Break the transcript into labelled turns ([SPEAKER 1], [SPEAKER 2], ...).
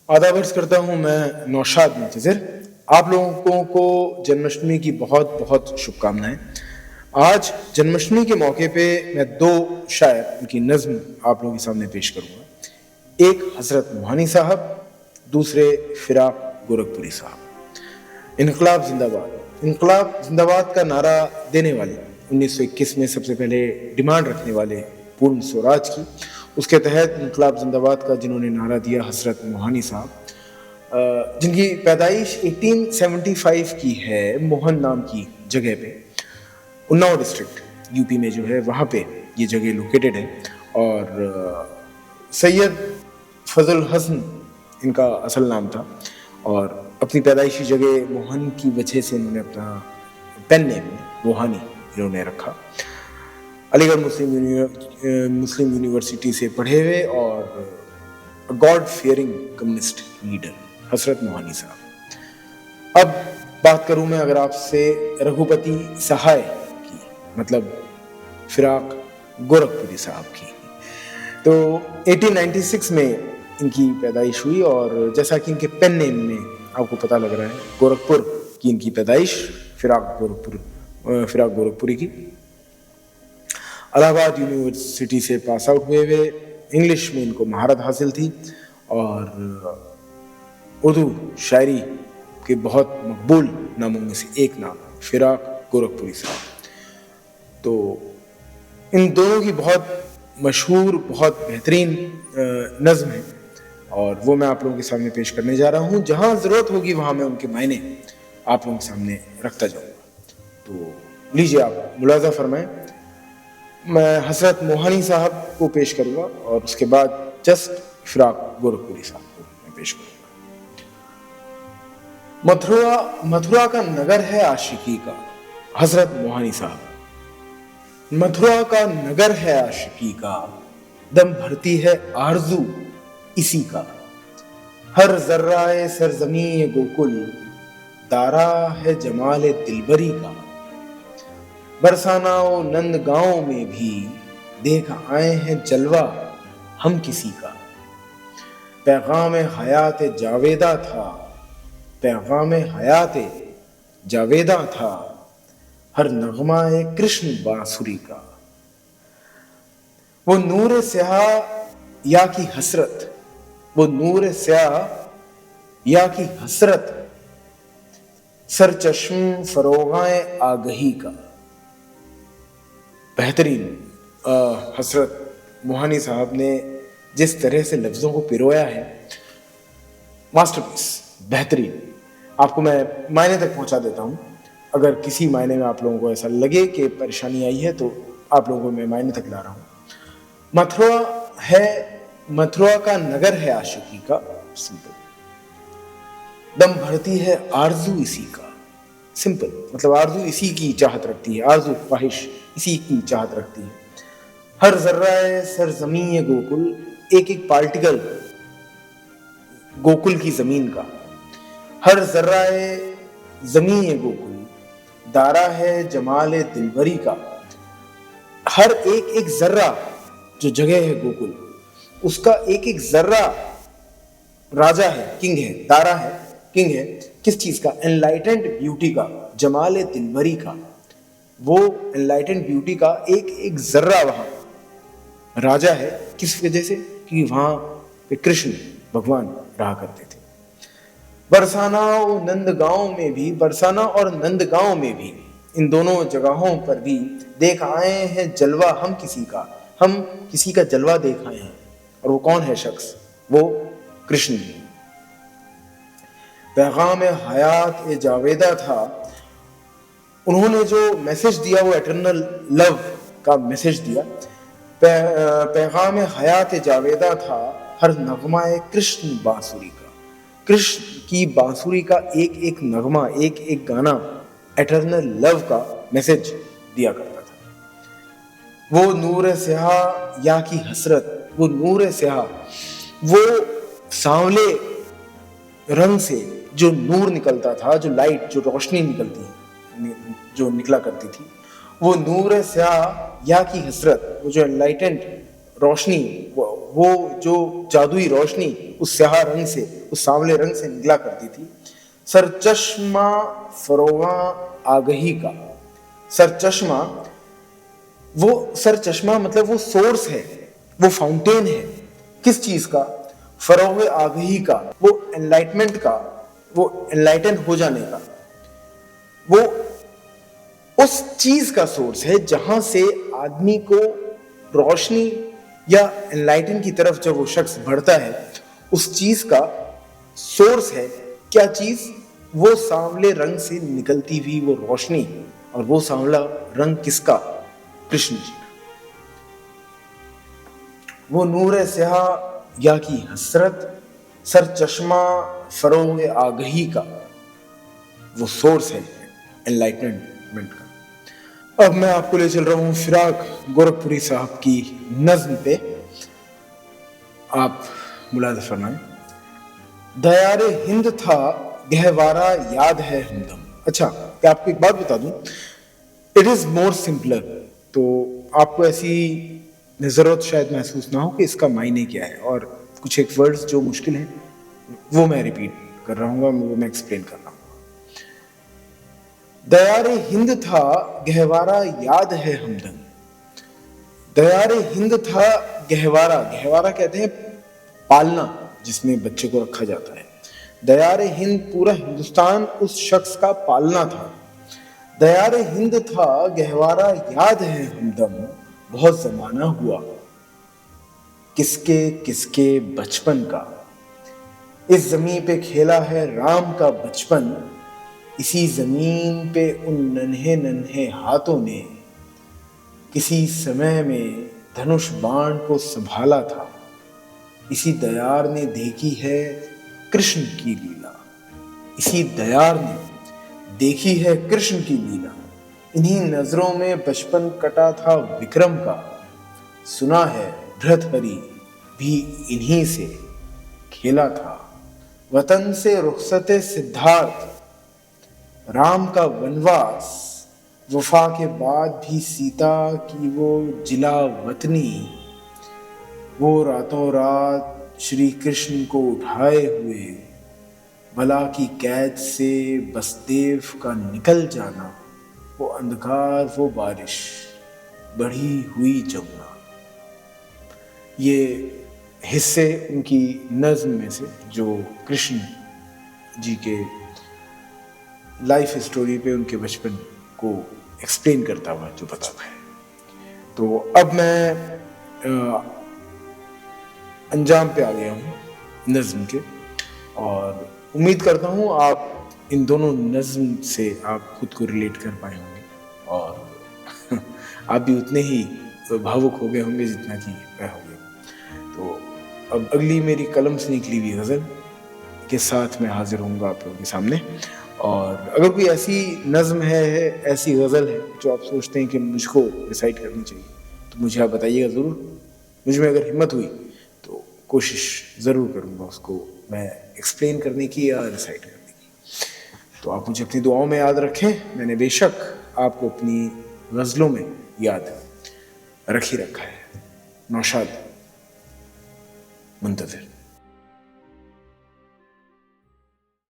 [SPEAKER 1] आदाब अर्ज़ करता हूँ मैं नौशाद मुंतज़िर। आप लोगों को जन्माष्टमी की बहुत बहुत शुभकामनाएं। आज जन्माष्टमी के मौके पे मैं दो शायर उनकी नज़्म आप लोगों के सामने पेश करूँगा। एक हज़रत मोहानी साहब, दूसरे फ़िराक गोरखपुरी साहब। इनकलाब जिंदाबाद। इनकलाब जिंदाबाद का नारा देने वाले 1921 में सबसे पहले डिमांड रखने वाले पूर्ण स्वराज की, उसके तहत इनकलाब जिंदाबाद का जिन्होंने नारा दिया हज़रत मोहानी साहब, जिनकी पैदाइश 1875 की है मोहन नाम की जगह पे, उन्नाव डिस्ट्रिक्ट यूपी में जो है वहाँ पे ये जगह लोकेटेड है। और सैयद फजल हसन इनका असल नाम था और अपनी पैदाइशी जगह मोहन की वजह से इन्होंने अपना पेन नेम मोहानी इन्होंने रखा। अलीगढ़ मुस्लिम यूनिवर्सिटी से पढ़े हुए और गॉड फियरिंग कम्युनिस्ट लीडर हज़रत मोहानी साहब। अब बात करूं मैं अगर आपसे रघुपति सहाय की, मतलब फ़िराक गोरखपुरी साहब की, तो 1896 में इनकी पैदाइश हुई और जैसा कि इनके पेन नेम में आपको पता लग रहा है, गोरखपुर की इनकी पैदाइश, फ़िराक गोरखपुरी की। इलाहाबाद यूनिवर्सिटी से पास आउट हुए इंग्लिश में इनको महारत हासिल थी और उर्दू शायरी के बहुत मकबूल नामों में से एक नाम फ़िराक गोरखपुरी साहब। तो इन दोनों की बहुत मशहूर, बहुत बेहतरीन नज़्म है और वो मैं आप लोगों के सामने पेश करने जा रहा हूँ। जहाँ ज़रूरत होगी वहाँ मैं उनके मायने आप लोगों के सामने रखता जाऊँगा। तो लीजिए आप मुलाज़ा फरमाएं। मैं हज़रत मोहानी साहब को पेश करूँगा और उसके बाद जस्ट फ़िराक गोरखपुरी साहब को मैं पेश करूँगा। मथुरा का नगर है आशिकी का, हज़रत मोहानी साहब। मथुरा का नगर है आशिकी का, दम भरती है आरज़ू इसी का। हर ज़र्राए सरज़मीं गोकुल, दारा है जमाल दिलबरी का। बरसाना ओ नंद गांव में भी देख आए हैं जलवा हम किसी का। पैगाम हयात जावेदा था, पैगाम हयात जावेदा था, हर नगमा कृष्ण बांसुरी का। वो नूर स्याह या की हसरत, वो नूर स्याह या की हसरत, सरचश्म फरोगाए आगही का। बेहतरीन हज़रत मोहानी साहब ने जिस तरह से लफ्ज़ों को पिरोया है, मास्टरपीस, बेहतरीन। आपको मैं मायने तक पहुंचा देता हूं। अगर किसी मायने में आप लोगों को ऐसा लगे कि परेशानी आई है तो आप लोगों को मैं मायने तक ला रहा हूं। मथुरा का नगर है आशिकी का, सिंपल। दम भरती है आरजू इसी का, सिंपल, मतलब आरजू इसी की चाहत रखती है, आरजू ख्वाहिश इसी की चाहत रखती है। हर जर्राए सरजमीन गोकुल, एक एक पार्टिकल गोकुल की जमीन का। हर जर्राए जमीन गोकुल, दारा है जमाल दिलबरी का। हर एक एक जर्रा जो जगह है गोकुल, उसका एक एक जर्रा राजा है, किंग है, दारा है, किंग है। किस चीज का? एनलाइटेंड ब्यूटी का, जमाल दिलबरी का। वो एनलाइटेंड ब्यूटी का एक एक जर्रा वहां राजा है। किस वजह से? कि वहां पे कृष्ण भगवान रहा करते थे। बरसाना और नंदगांव में भी, बरसाना और नंदगांव में भी, इन दोनों जगहों पर भी देख आए हैं जलवा हम किसी का। हम किसी का जलवा देख आए हैं। और वो कौन है शख्स? वो कृष्ण जी। पैगाम हयात ए जावेदा था, उन्होंने जो मैसेज दिया वो एटर्नल लव का मैसेज दिया। पैगाम हयात ए जावेदा था, हर नगमा कृष्ण बांसुरी का। कृष्ण की बांसुरी का एक एक नगमा, एक एक गाना एटर्नल लव का मैसेज दिया करता था। वो नूर स्याह या की हसरत, वो नूर स्याह, वो सांवले रंग से जो नूर निकलता था, जो लाइट, जो रोशनी जो निकला करती थी, वो नूर स्याह या की हसरत, वो जो एनलाइटेंड रोशनी, वो जो जादुई रोशनी उस स्याह रंग से, उस सांवले रंग से निकला करती थी। सरचश्मा फरोगा आगही का। सरचश्मा, वो सरचश्मा मतलब वो सोर्स है, वो फाउंटेन है। किस चीज का? फरोग आगही का, वो एनलाइटमेंट का, वो एनलाइटन हो जाने का। वो उस चीज का सोर्स है जहां से आदमी को रोशनी या एनलाइटन की तरफ जब वो शख्स बढ़ता है, उस चीज का सोर्स है। क्या चीज? वो सांवले रंग से निकलती हुई वो रोशनी। और वो सांवला रंग किसका? कृष्ण जी। वो नूर स्याह या की हसरत, सर चश्मा फरोग आगही का, वो सोर्स है एनलाइटमेंट का। अब मैं आपको ले चल रहा हूं फिराक गोरखपुरी साहब की नज्म पे। आप मुलाज़ा फरमाएं। दयारे हिंद था गहवारा याद है हमदम। अच्छा, क्या आपको एक बात बता दूं, इट इज मोर सिंपलर। तो आपको ऐसी जरूरत शायद महसूस ना हो कि इसका मायने क्या है, और कुछ एक वर्ड्स जो मुश्किल है वो मैं रिपीट कर रहा हूँ, वो मैं एक्सप्लेन कर रहा हूँ। दयारे हिंद था गहवारा याद है हमदम। दयारे हिंद था गहवारा, गहवारा कहते हैं पालना, जिसमें बच्चे को रखा जाता है। दयारे हिंद, पूरा हिंदुस्तान उस शख्स का पालना था। दयारे हिंद था गहवारा याद है हमदम। बहुत जमाना हुआ किसके किसके बचपन का। इस जमीन पे खेला है राम का बचपन। इसी जमीन पे उन नन्हे नन्हे हाथों ने किसी समय में धनुष बाण को संभाला था। इसी दयार ने देखी है कृष्ण की लीला। इसी दयार ने देखी है कृष्ण की लीला। इन्हीं नजरों में बचपन कटा था विक्रम का। सुना है भृतहरि भी इन्हीं से खेला था। वतन से रुखसते सिद्धार्थ, राम का वनवास, वफा के बाद भी सीता की वो जिला वतनी। वो रातों रात श्री कृष्ण को उठाए हुए, बला की कैद से बसदेव का निकल जाना। वो अंधकार, वो बारिश, बढ़ी हुई जमुना। ये हिस्से उनकी नज्म में से जो कृष्ण जी के लाइफ स्टोरी पे, उनके बचपन को एक्सप्लेन करता हुआ जो बताता है। तो अब मैं अंजाम पे आ गया हूँ नज्म के, और उम्मीद करता हूँ आप इन दोनों नज्म से आप खुद को रिलेट कर पाए होंगे, और आप भी उतने ही भावुक हो गए होंगे जितना कि मैं हो गया। तो अब अगली मेरी कलम से निकली हुई गज़ल के साथ मैं हाजिर होऊंगा आप लोगों के सामने। और अगर कोई ऐसी नज्म है, ऐसी गज़ल है जो आप सोचते हैं कि मुझको रिसाइट करनी चाहिए, तो मुझे आप बताइएगा ज़रूर। मुझ में अगर हिम्मत हुई तो कोशिश ज़रूर करूँगा उसको मैं एक्सप्लेन करने की या रिसाइट करने की। तो आप मुझे अपनी दुआओं में याद रखें। मैंने बेशक आपको अपनी गज़लों में याद रख ही रखा है। नौशाद मुंतज़िर।